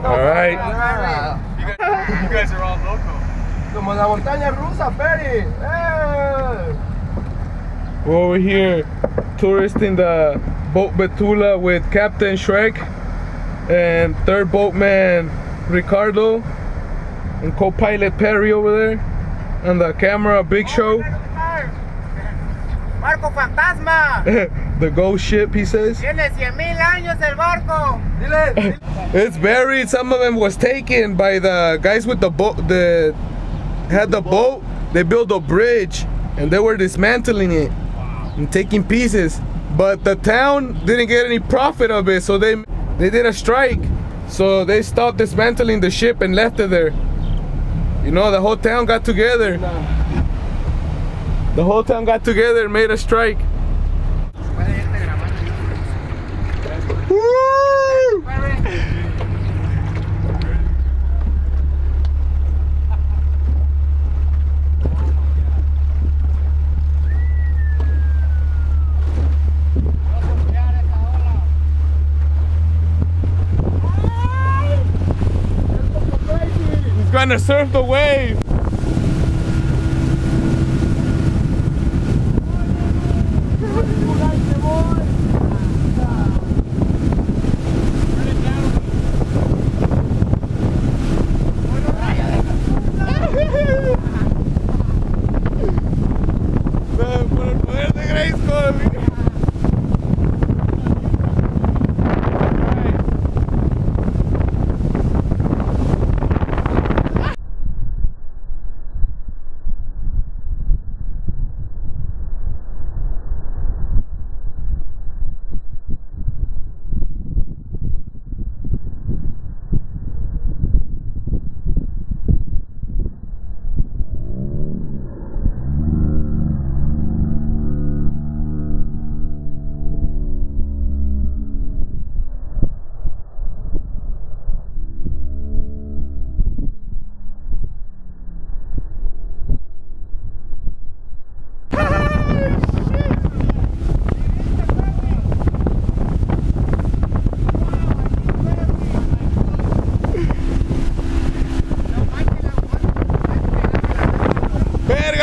All right. You guys are all local. Como la montaña rusa, Perry. We're over here touristing the boat Betula with Captain Shrek and third boatman Ricardo and co-pilot Perry over there and the camera Big Show. Barco fantasma. The ghost ship, he says. Tiene 100,000 años el barco. It's buried. Some of them was taken by the guys with the boat. The had the boat. They built a bridge and they were dismantling it and taking pieces. But the town didn't get any profit of it, so they did a strike. So they stopped dismantling the ship and left it there. You know, the whole town got together. The whole town got together and made a strike. Woo! He's gonna surf the wave.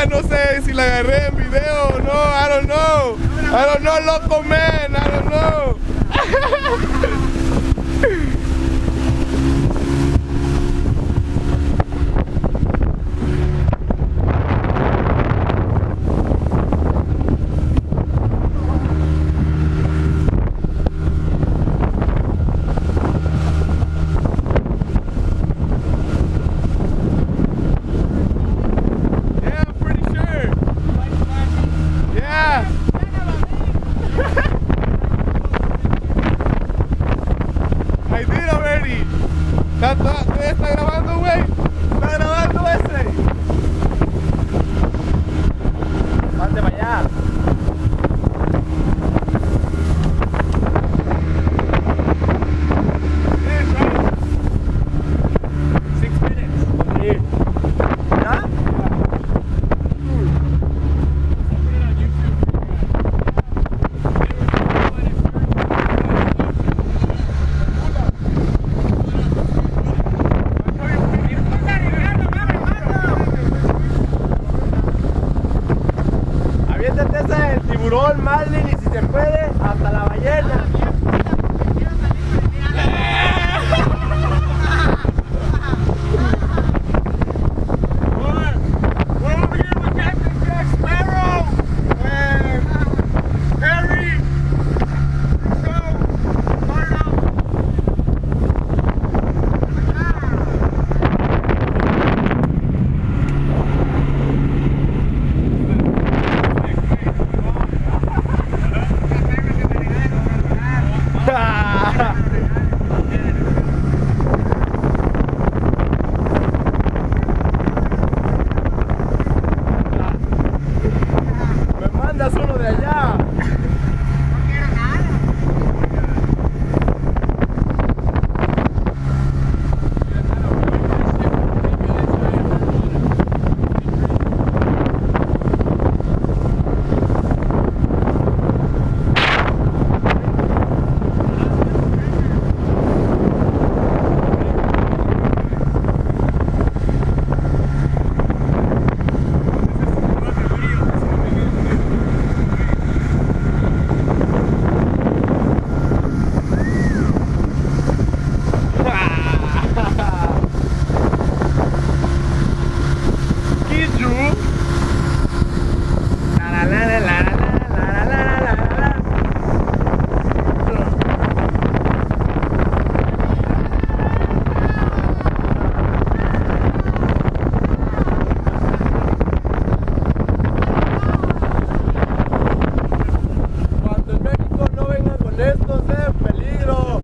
No sé si la agarré en video o no, I don't know. I don't know, loco man, I don't know. ¿Está grabando, güey? ¿Está grabando ese? Pásate para allá.